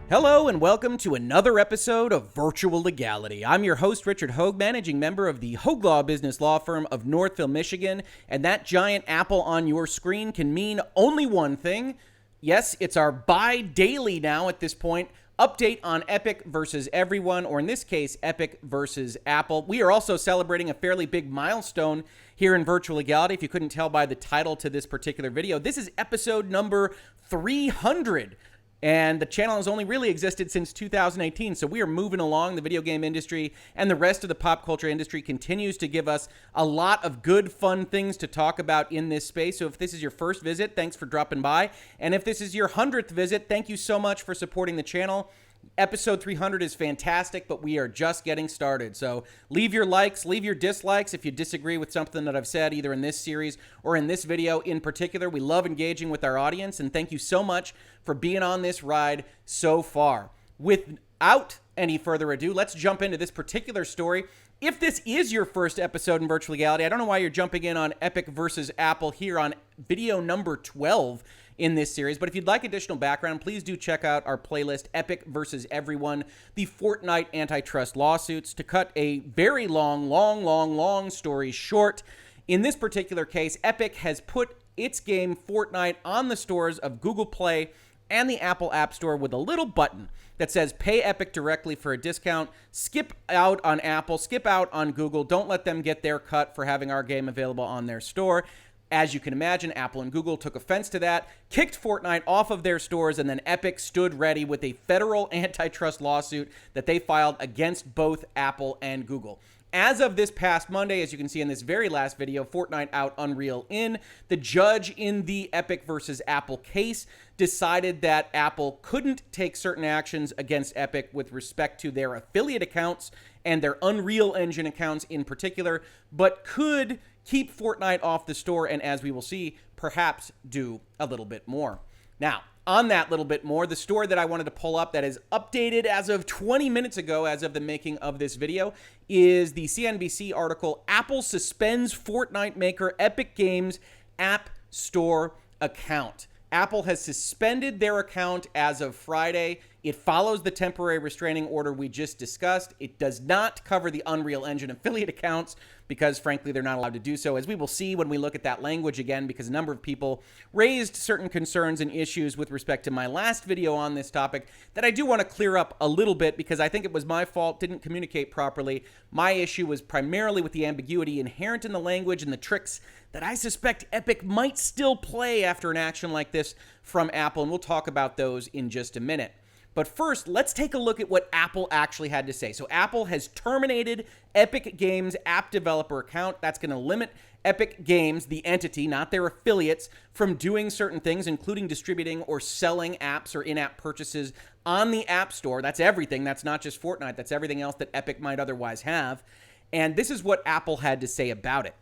Hello and welcome to another episode of Virtual Legality. I'm your host, Richard Hoeg, managing member of the Hoeg Law business law firm of Northville, Michigan. And that giant apple on your screen can mean only one thing. Yes, it's our bi-daily now at this point update on Epic versus everyone, or in this case, Epic versus Apple. We are also celebrating a fairly big milestone here in Virtual Legality. If you couldn't tell by the title to this particular video, this is episode number 300. And the channel has only really existed since 2018, so we are moving along. The video game industry and the rest of the pop culture industry continues to give us a lot of good, fun things to talk about in this space. So if this is your first visit, thanks for dropping by. And if this is your 100th visit, thank you so much for supporting the channel. Episode 300 is fantastic, but we are just getting started. So leave your likes, leave your dislikes if you disagree with something that I've said either in this series or in this video in particular. We love engaging with our audience, and thank you so much for being on this ride so far. Without any further ado, let's jump into this particular story. If this is your first episode in Virtual Legality, I don't know why you're jumping in on Epic versus Apple here on video number 12 in this series, but if you'd like additional background, please do check out our playlist, Epic versus Everyone, the Fortnite antitrust lawsuits. To cut a very long story short, in this particular case, Epic has put its game Fortnite on the stores of Google Play and the Apple App Store with a little button that says pay Epic directly for a discount, skip out on Apple, skip out on Google, don't let them get their cut for having our game available on their store. As you can imagine, Apple and Google took offense to that, kicked Fortnite off of their stores, and then Epic stood ready with a federal antitrust lawsuit that they filed against both Apple and Google. As of this past Monday, as you can see in this very last video, Fortnite out, Unreal in. The judge in the Epic versus Apple case decided that Apple couldn't take certain actions against Epic with respect to their affiliate accounts and their Unreal Engine accounts in particular, but could keep Fortnite off the store and, as we will see, perhaps do a little bit more. Now, on that little bit more, the story that I wanted to pull up that is updated as of 20 minutes ago, as of the making of this video, is the CNBC article, Apple suspends Fortnite maker Epic Games App Store account. Apple has suspended their account as of Friday. It follows the temporary restraining order we just discussed. It does not cover the Unreal Engine affiliate accounts because, frankly, they're not allowed to do so, as we will see when we look at that language again, because a number of people raised certain concerns and issues with respect to my last video on this topic that I do want to clear up a little bit because I think it was my fault, didn't communicate properly. My issue was primarily with the ambiguity inherent in the language and the tricks that I suspect Epic might still play after an action like this from Apple, and we'll talk about those in just a minute. But first, let's take a look at what Apple actually had to say. So Apple has terminated Epic Games app developer account. That's going to limit Epic Games, the entity, not their affiliates, from doing certain things, including distributing or selling apps or in-app purchases on the App Store. That's everything. That's not just Fortnite. That's everything else that Epic might otherwise have. And this is what Apple had to say about it.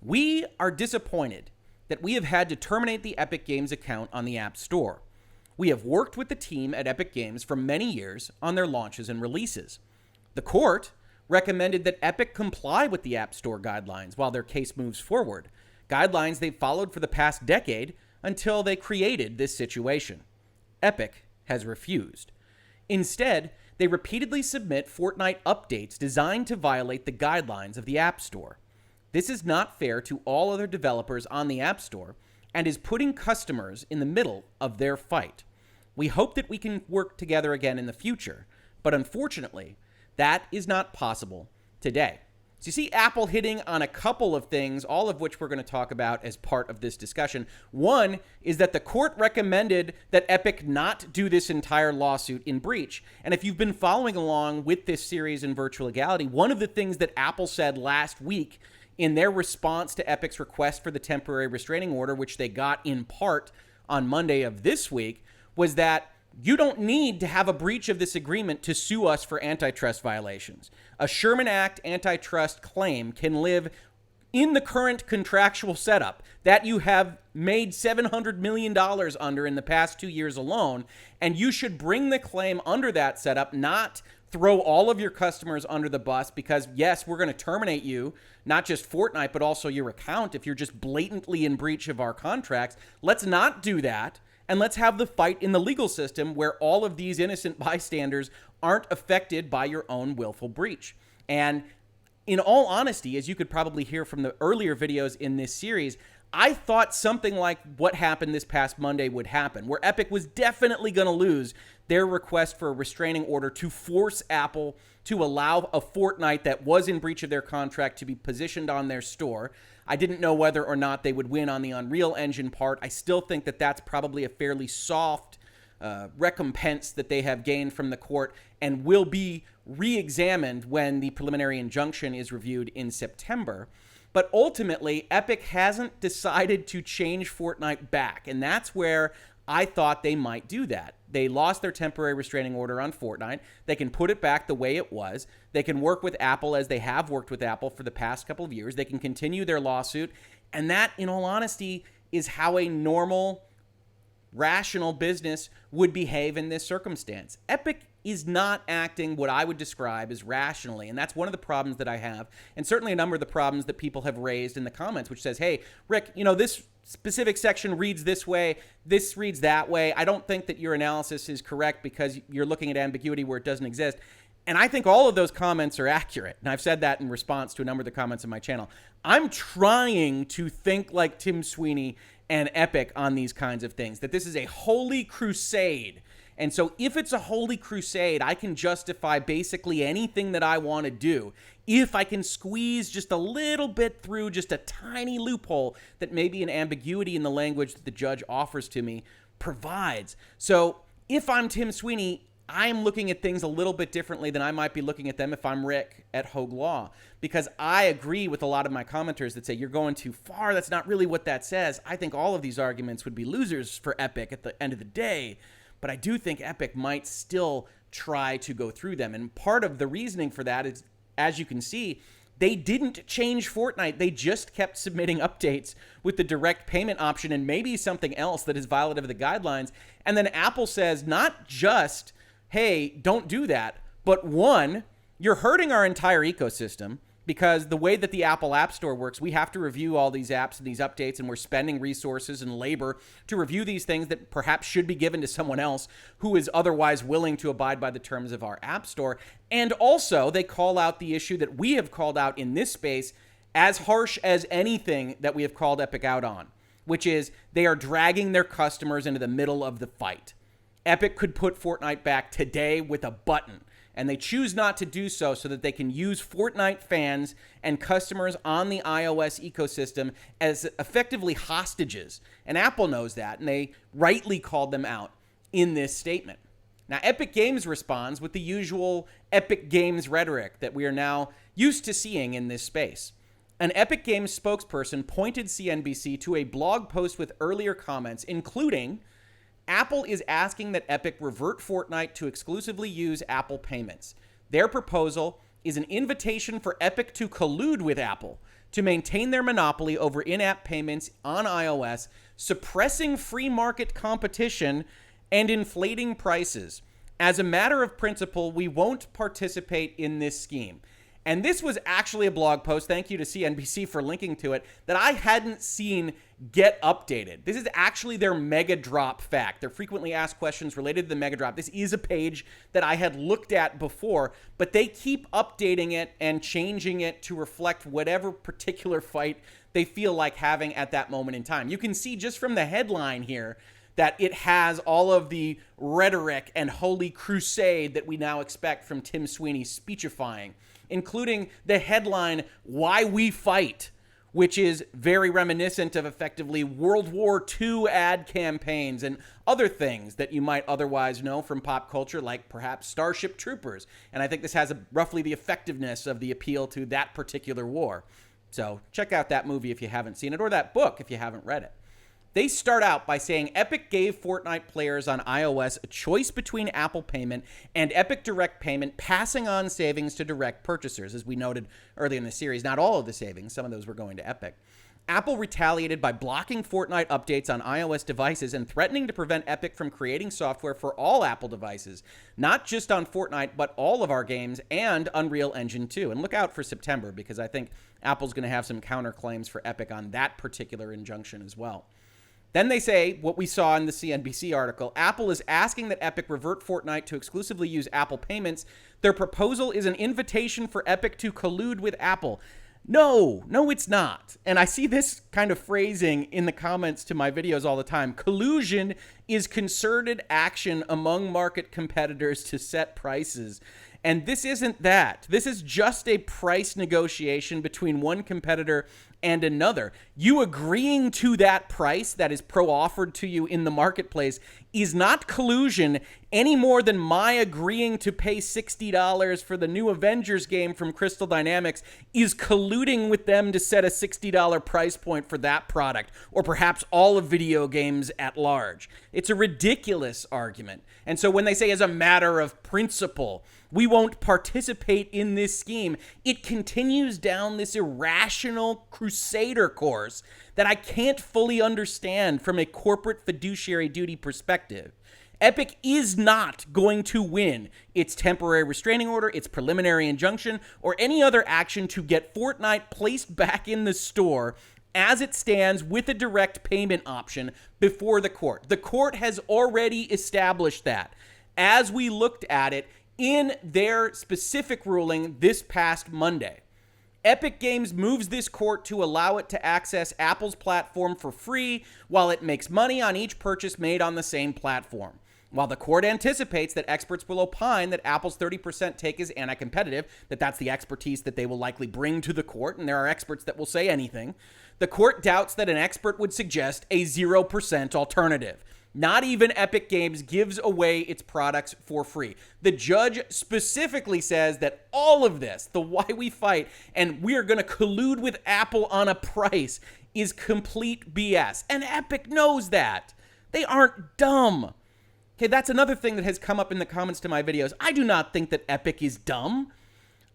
We are disappointed that we have had to terminate the Epic Games account on the App Store. We have worked with the team at Epic Games for many years on their launches and releases. The court recommended that Epic comply with the App Store guidelines while their case moves forward, guidelines they've followed for the past decade until they created this situation. Epic has refused. Instead, they repeatedly submit Fortnite updates designed to violate the guidelines of the App Store. This is not fair to all other developers on the App Store and is putting customers in the middle of their fight. We hope that we can work together again in the future, but unfortunately, that is not possible today. So you see Apple hitting on a couple of things, all of which we're going to talk about as part of this discussion. One is that the court recommended that Epic not do this entire lawsuit in breach. And if you've been following along with this series in Virtual Legality, one of the things that Apple said last week in their response to Epic's request for the temporary restraining order, which they got in part on Monday of this week, was that you don't need to have a breach of this agreement to sue us for antitrust violations. A Sherman Act antitrust claim can live in the current contractual setup that you have made $700 million under in the past 2 years alone, and you should bring the claim under that setup, not throw all of your customers under the bus because, yes, we're going to terminate you, not just Fortnite, but also your account if you're just blatantly in breach of our contracts. Let's not do that. and let's have the fight in the legal system where all of these innocent bystanders aren't affected by your own willful breach. And in all honesty, as you could probably hear from the earlier videos in this series, I thought something like what happened this past Monday would happen, where Epic was definitely going to lose their request for a restraining order to force Apple to allow a Fortnite that was in breach of their contract to be positioned on their store. I didn't know whether or not they would win on the Unreal Engine part. I still think that that's probably a fairly soft recompense that they have gained from the court and will be re-examined when the preliminary injunction is reviewed in September. But ultimately, Epic hasn't decided to change Fortnite back, and that's where I thought they might do that. They lost their temporary restraining order on Fortnite. They can put it back the way it was. They can work with Apple as they have worked with Apple for the past couple of years. They can continue their lawsuit, and that, in all honesty, is how a normal, rational business would behave in this circumstance. Epic is not acting what I would describe as rationally, and that's one of the problems that I have, and certainly a number of the problems that people have raised in the comments, which says, hey, Rick, this specific section reads this way, this reads that way. I don't think that your analysis is correct because you're looking at ambiguity where it doesn't exist. And I think all of those comments are accurate, and I've said that in response to a number of the comments on my channel. I'm trying to think like Tim Sweeney and Epic on these kinds of things, that this is a holy crusade. And so if it's a holy crusade, I can justify basically anything that I want to do if I can squeeze just a little bit through just a tiny loophole that maybe an ambiguity in the language that the judge offers to me provides. So if I'm Tim Sweeney, I'm looking at things a little bit differently than I might be looking at them if I'm Rick at Hoeg Law, because I agree with a lot of my commenters that say you're going too far. That's not really what that says. I think all of these arguments would be losers for Epic at the end of the day. But I do think Epic might still try to go through them. And part of the reasoning for that is, as you can see, they didn't change Fortnite. They just kept submitting updates with the direct payment option and maybe something else that is violative of the guidelines. And then Apple says not just, hey, don't do that, but one, you're hurting our entire ecosystem, because the way that the Apple App Store works, we have to review all these apps and these updates, and we're spending resources and labor to review these things that perhaps should be given to someone else who is otherwise willing to abide by the terms of our App Store. And also, they call out the issue that we have called out in this space as harsh as anything that we have called Epic out on, which is they are dragging their customers into the middle of the fight. Epic could put Fortnite back today with a button, and they choose not to do so that they can use Fortnite fans and customers on the iOS ecosystem as effectively hostages. And Apple knows that, and they rightly called them out in this statement. Now, Epic Games responds with the usual Epic Games rhetoric that we are now used to seeing in this space. An Epic Games spokesperson pointed CNBC to a blog post with earlier comments, including, Apple is asking that Epic revert Fortnite to exclusively use Apple payments. Their proposal is an invitation for Epic to collude with Apple to maintain their monopoly over in-app payments on iOS, suppressing free market competition and inflating prices. As a matter of principle, we won't participate in this scheme. And this was actually a blog post, thank you to CNBC for linking to it, that I hadn't seen get updated. This is actually their mega drop fact. Their frequently asked questions related to the mega drop. This is a page that I had looked at before, but they keep updating it and changing it to reflect whatever particular fight they feel like having at that moment in time. You can see just from the headline here that it has all of the rhetoric and holy crusade that we now expect from Tim Sweeney speechifying, including the headline, Why We Fight, which is very reminiscent of effectively World War II ad campaigns and other things that you might otherwise know from pop culture, like perhaps Starship Troopers. And I think this has roughly the effectiveness of the appeal to that particular war. So check out that movie if you haven't seen it, or that book if you haven't read it. They start out by saying Epic gave Fortnite players on iOS a choice between Apple payment and Epic Direct Payment, passing on savings to direct purchasers. As we noted earlier in the series, not all of the savings, some of those were going to Epic. Apple retaliated by blocking Fortnite updates on iOS devices and threatening to prevent Epic from creating software for all Apple devices, not just on Fortnite, but all of our games and Unreal Engine 2. And look out for September, because I think Apple's going to have some counterclaims for Epic on that particular injunction as well. Then they say what we saw in the CNBC article. Apple is asking that Epic revert Fortnite to exclusively use Apple payments. Their proposal is an invitation for Epic to collude with Apple. No, it's not. And I see this kind of phrasing in the comments to my videos all the time. Collusion is concerted action among market competitors to set prices. And this isn't that. This is just a price negotiation between one competitor and another. You agreeing to that price that is pro-offered to you in the marketplace is not collusion any more than my agreeing to pay $60 for the new Avengers game from Crystal Dynamics is colluding with them to set a $60 price point for that product, or perhaps all of video games at large. It's a ridiculous argument. And so when they say as a matter of principle, we won't participate in this scheme, it continues down this irrational crusader course that I can't fully understand from a corporate fiduciary duty perspective. Epic is not going to win its temporary restraining order, its preliminary injunction, or any other action to get Fortnite placed back in the store as it stands with a direct payment option before the court. The court has already established that. As we looked at it, in their specific ruling this past Monday, Epic Games moves this court to allow it to access Apple's platform for free while it makes money on each purchase made on the same platform. While the court anticipates that experts will opine that Apple's 30% take is anti-competitive, that's the expertise that they will likely bring to the court, and there are experts that will say anything, the court doubts that an expert would suggest a 0% alternative. Not even Epic Games gives away its products for free. The judge specifically says that all of this, the why we fight, and we are going to collude with Apple on a price, is complete BS. And Epic knows that. They aren't dumb. Okay, that's another thing that has come up in the comments to my videos. I do not think that Epic is dumb.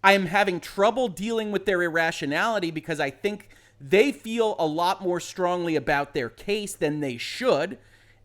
I am having trouble dealing with their irrationality because I think they feel a lot more strongly about their case than they should.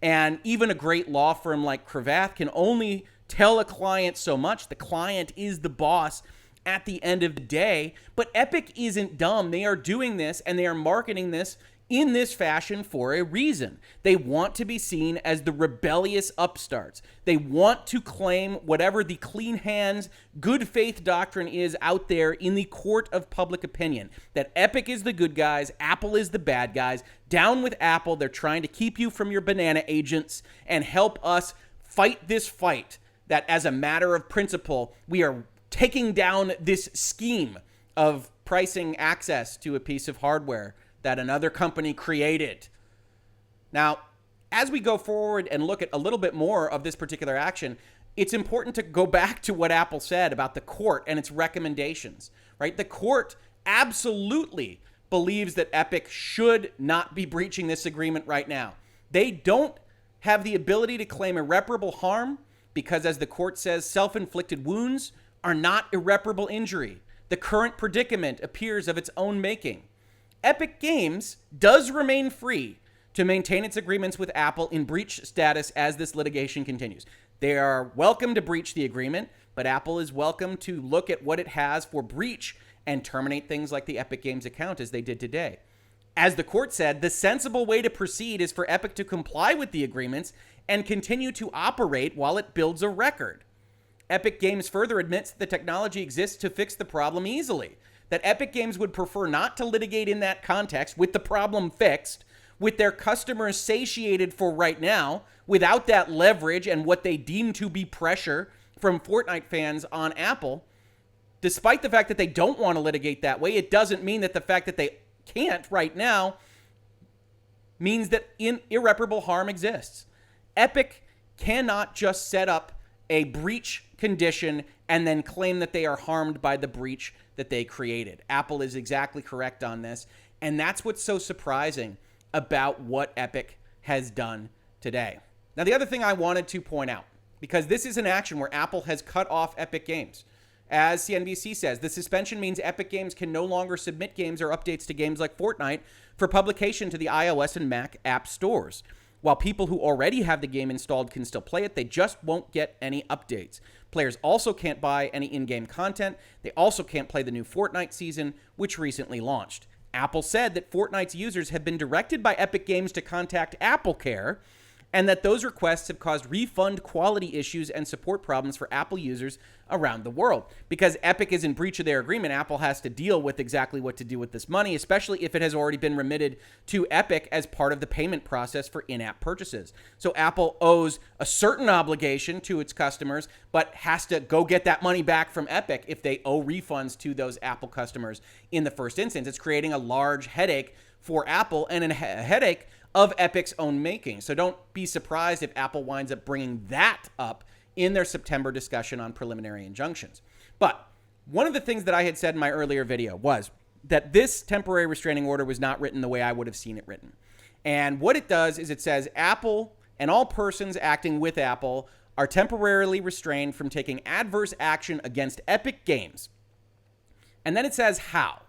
And even a great law firm like Cravath can only tell a client so much. The client is the boss at the end of the day. But Epic isn't dumb. They are doing this and they are marketing this in this fashion for a reason. They want to be seen as the rebellious upstarts. They want to claim whatever the clean hands, good faith doctrine is out there in the court of public opinion. That Epic is the good guys, Apple is the bad guys. Down with Apple. They're trying to keep you from your banana agents and help us fight this fight. That as a matter of principle, we are taking down this scheme of pricing access to a piece of hardware that another company created. Now, as we go forward and look at a little bit more of this particular action, it's important to go back to what Apple said about the court and its recommendations, right? The court absolutely believes that Epic should not be breaching this agreement right now. They don't have the ability to claim irreparable harm because, as the court says, self-inflicted wounds are not irreparable injury. The current predicament appears of its own making. Epic Games does remain free to maintain its agreements with Apple in breach status as this litigation continues. They are welcome to breach the agreement, but Apple is welcome to look at what it has for breach and terminate things like the Epic Games account as they did today. As the court said, the sensible way to proceed is for Epic to comply with the agreements and continue to operate while it builds a record. Epic Games further admits that the technology exists to fix the problem easily, that Epic Games would prefer not to litigate in that context with the problem fixed, with their customers satiated for right now, without that leverage and what they deem to be pressure from Fortnite fans on Apple. Despite the fact that they don't want to litigate that way, it doesn't mean that the fact that they can't right now means that irreparable harm exists. Epic cannot just set up a breach condition and then claim that they are harmed by the breach that they created. Apple is exactly correct on this, and that's what's so surprising about what Epic has done today. Now, the other thing I wanted to point out, because this is an action where Apple has cut off Epic Games. As CNBC says, the suspension means Epic Games can no longer submit games or updates to games like Fortnite for publication to the iOS and Mac app stores. While people who already have the game installed can still play it, they just won't get any updates. Players also can't buy any in-game content. They also can't play the new Fortnite season, which recently launched. Apple said that Fortnite's users have been directed by Epic Games to contact AppleCare, and that those requests have caused refund quality issues and support problems for Apple users around the world. Because Epic is in breach of their agreement, Apple has to deal with exactly what to do with this money, especially if it has already been remitted to Epic as part of the payment process for in-app purchases. So Apple owes a certain obligation to its customers, but has to go get that money back from Epic if they owe refunds to those Apple customers in the first instance. It's creating a large headache for Apple, and a headache of Epic's own making. So don't be surprised if Apple winds up bringing that up in their September discussion on preliminary injunctions. But one of the things that I had said in my earlier video was that this temporary restraining order was not written the way I would have seen it written. And what it does is it says Apple and all persons acting with Apple are temporarily restrained from taking adverse action against Epic Games. And then it says how.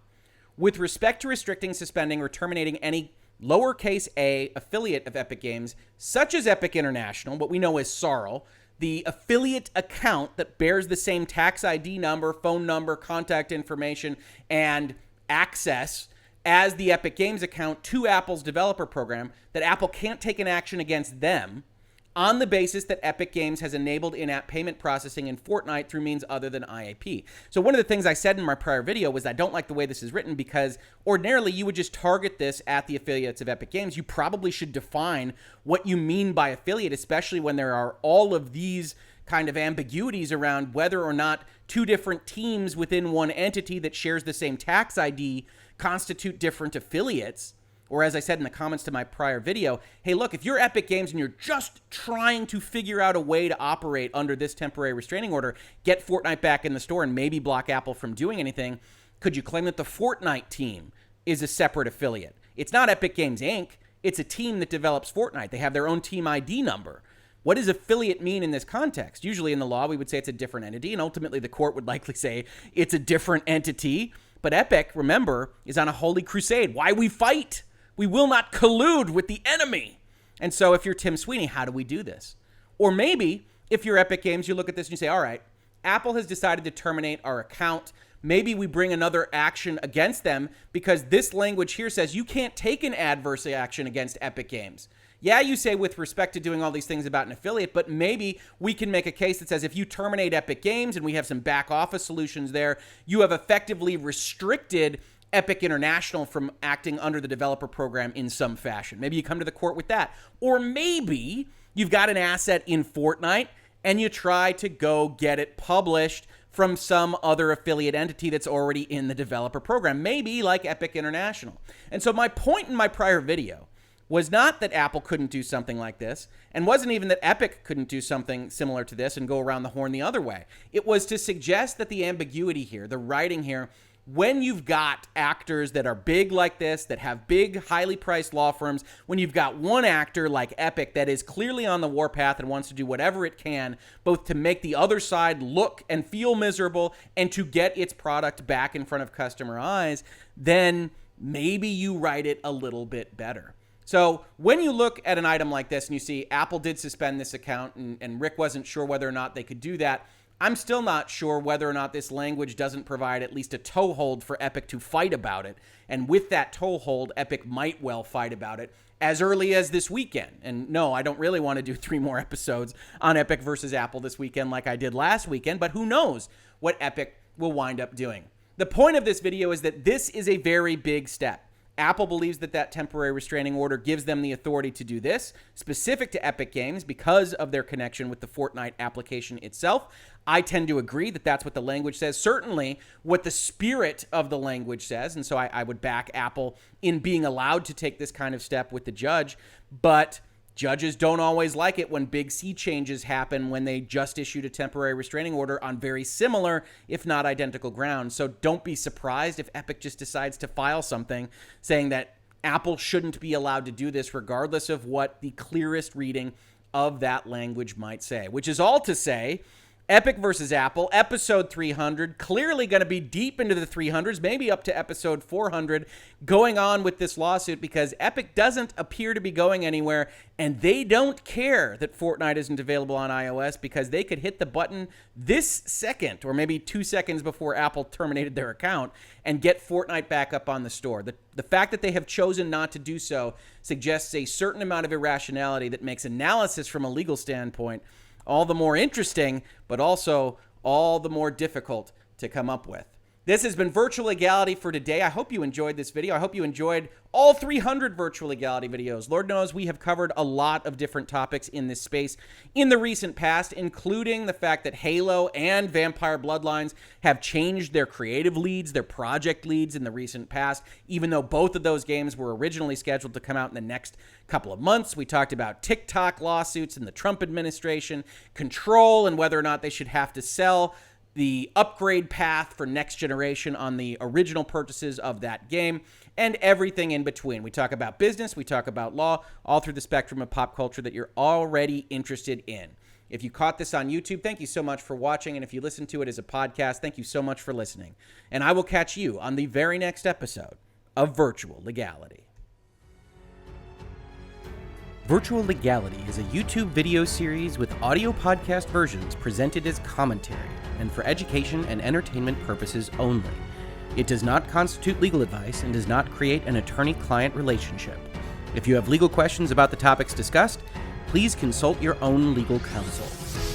With respect to restricting, suspending, or terminating any lowercase a affiliate of Epic Games, such as Epic International, what we know as SARL, the affiliate account that bears the same tax ID number, phone number, contact information, and access as the Epic Games account to Apple's developer program, that Apple can't take an action against them on the basis that Epic Games has enabled in-app payment processing in Fortnite through means other than IAP. So one of the things I said in my prior video was I don't like the way this is written, because ordinarily you would just target this at the affiliates of Epic Games. You probably should define what you mean by affiliate, especially when there are all of these kind of ambiguities around whether or not two different teams within one entity that shares the same tax ID constitute different affiliates. Or as I said in the comments to my prior video, hey, look, if you're Epic Games and you're just trying to figure out a way to operate under this temporary restraining order, get Fortnite back in the store and maybe block Apple from doing anything, could you claim that the Fortnite team is a separate affiliate? It's not Epic Games Inc. It's a team that develops Fortnite. They have their own team ID number. What does affiliate mean in this context? Usually in the law, we would say it's a different entity, and ultimately the court would likely say it's a different entity. But Epic, remember, is on a holy crusade. Why we fight? We will not collude with the enemy. And so if you're Tim Sweeney, how do we do this? Or maybe if you're Epic Games, you look at this and you say, all right, Apple has decided to terminate our account. Maybe we bring another action against them because this language here says you can't take an adverse action against Epic Games. Yeah, you say with respect to doing all these things about an affiliate, but maybe we can make a case that says if you terminate Epic Games, and we have some back office solutions there, you have effectively restricted Epic International from acting under the developer program in some fashion. Maybe you come to the court with that. Or maybe you've got an asset in Fortnite and you try to go get it published from some other affiliate entity that's already in the developer program, maybe like Epic International. And so my point in my prior video was not that Apple couldn't do something like this, and wasn't even that Epic couldn't do something similar to this and go around the horn the other way. It was to suggest that the ambiguity here, the writing here, when you've got actors that are big like this, that have big, highly priced law firms, when you've got one actor like Epic that is clearly on the warpath and wants to do whatever it can, both to make the other side look and feel miserable and to get its product back in front of customer eyes, then maybe you write it a little bit better. So when you look at an item like this and you see Apple did suspend this account and Rick wasn't sure whether or not they could do that, I'm still not sure whether or not this language doesn't provide at least a toehold for Epic to fight about it. And with that toehold, Epic might well fight about it as early as this weekend. And no, I don't really want to do 3 more episodes on Epic versus Apple this weekend like I did last weekend, but who knows what Epic will wind up doing. The point of this video is that this is a very big step. Apple believes that that temporary restraining order gives them the authority to do this, specific to Epic Games, because of their connection with the Fortnite application itself. I tend to agree that that's what the language says, certainly what the spirit of the language says, and so I would back Apple in being allowed to take this kind of step with the judge, but judges don't always like it when big sea changes happen when they just issued a temporary restraining order on very similar, if not identical grounds. So don't be surprised if Epic just decides to file something saying that Apple shouldn't be allowed to do this regardless of what the clearest reading of that language might say. Which is all to say, Epic versus Apple, episode 300, clearly going to be deep into the 300s, maybe up to episode 400, going on with this lawsuit because Epic doesn't appear to be going anywhere, and they don't care that Fortnite isn't available on iOS because they could hit the button this second, or maybe 2 seconds before Apple terminated their account, and get Fortnite back up on the store. The fact that they have chosen not to do so suggests a certain amount of irrationality that makes analysis from a legal standpoint all the more interesting, but also all the more difficult to come up with. This has been Virtual Legality for today. I hope you enjoyed this video. I hope you enjoyed all 300 Virtual Legality videos. Lord knows we have covered a lot of different topics in this space in the recent past, including the fact that Halo and Vampire Bloodlines have changed their creative leads, their project leads in the recent past, even though both of those games were originally scheduled to come out in the next couple of months. We talked about TikTok lawsuits in the Trump administration, Control, and whether or not they should have to sell the upgrade path for next generation on the original purchases of that game, and everything in between. We talk about business, we talk about law, all through the spectrum of pop culture that you're already interested in. If you caught this on YouTube, thank you so much for watching, and if you listen to it as a podcast, thank you so much for listening. And I will catch you on the very next episode of Virtual Legality. Virtual Legality is a YouTube video series with audio podcast versions presented as commentary and for education and entertainment purposes only. It does not constitute legal advice and does not create an attorney-client relationship. If you have legal questions about the topics discussed, please consult your own legal counsel.